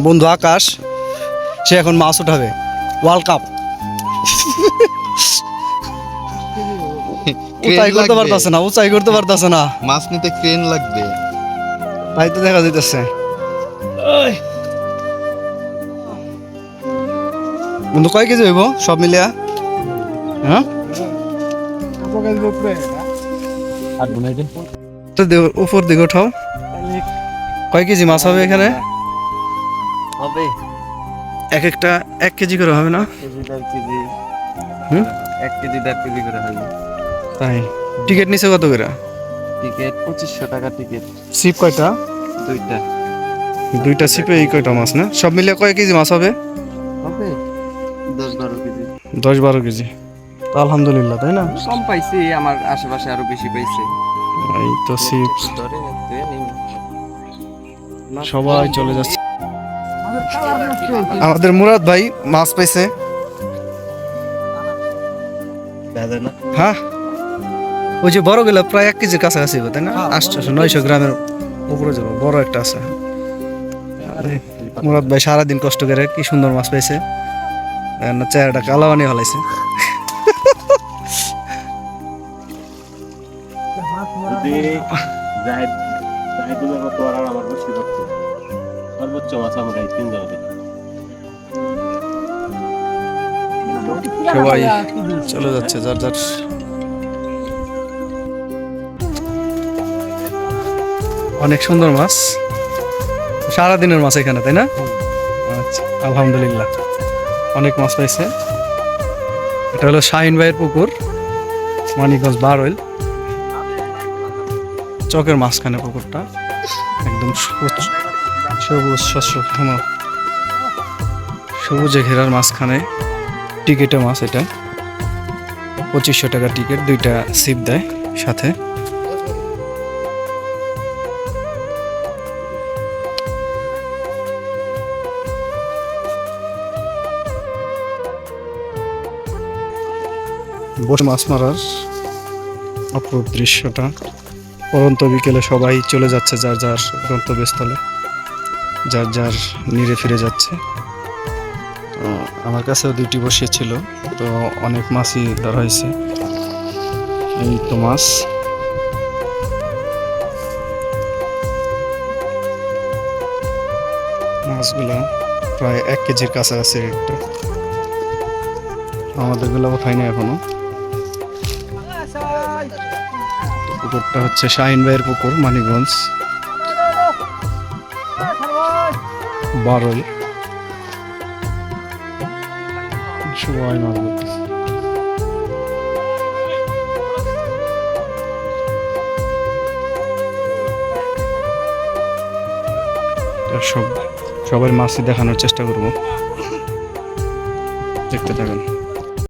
বন্ধু আকাশ, সে এখন মাছ উঠাবে। ওয়ার্ল্ড কাপ উঁচাই করতে পারতেছে না, উঁচাই করতে পারতেছে না, মাছ নিতে ক্রেন লাগবে। তাই তো দেখা যাইতেছে। বন্ধু কয় কেজি হইব সব মিলিয়া? হ্যাঁ, উপর দিকে উঠাও। কয় কেজি মাছ হবে এখানে? হবে এক একটা 1 কেজি করে হবে না? KG 1.5 KG. হুম, 1 কেজি 1.5 কেজি করে হবে। তাই। টিকিট নিছে কত করে? টিকিট 2500 টাকা টিকিট। সিপ কয়টা? দুইটা। দুইটা সিপে এই কয়টা মাছ না? সব মিলিয়ে কয় কেজি মাছ হবে? হবে 10-12 কেজি। 10-12 কেজি। তো আলহামদুলিল্লাহ, তাই না? কম পাইছি, আমার আশেপাশে আরো বেশি পাইছে। এই তো সিপ ধরে তুই নিন। সবাই চলে যাচ্ছে। আমাদের মুরাদ ভাই মাছ পাইছে। হ্যাঁ, ওই যে বড় গুলা প্রায় 1 কেজির কাছাকাছি হবে, তাই না? 800-900 গ্রামের উপরে যাবো, বড় একটা আছে। আরে, মুরাদ ভাই সারাদিন কষ্ট করে কি সুন্দর মাছ পাইছে, না চেহারাটা কালো বানিয়ে ফেলাইছে। সবাই চলে যাচ্ছে যার যার। অনেক সুন্দর মাছ, সারাদিনের মাছ এখানে, তাই না? আচ্ছা, আলহামদুলিল্লাহ অনেক মাছ পাইছে। এটা হলো শাহিন ভাইয়ের পুকুর, মানিকগঞ্জ বারইল চকের মাঝখানে পুকুরটা, একদম সবুজ শস্য সবুজে ঘেরার মাঝখানে। টিকিটে মাছ, এটা 2500 টাকা টিকিট, দুইটা সিপ দেয় সাথে। বসে মাছ মারার অপরূপ দৃশ্যটা। পরন্ত বিকেলে সবাই চলে যাচ্ছে যার যার গন্তব্যস্থলে, যার যার নিরে ফিরে যাচ্ছে। তো আমার কাছেও 2টি বসিয়েছিল, তো অনেক মাছই ধরা হয়েছে। এই তো মাছ, মাছগুলা প্রায় 1 কেজির কাছাকাছি একটা। আমাদের গুলা ওঠাই না এখনো। পুকুরটা হচ্ছে শাহিন ভাইয়ের পুকুর, মানিকগঞ্জ বারইল। সবাই মাছ ধরতেছে। সবাই মাছই দেখানোর চেষ্টা করব, দেখতে থাকেন।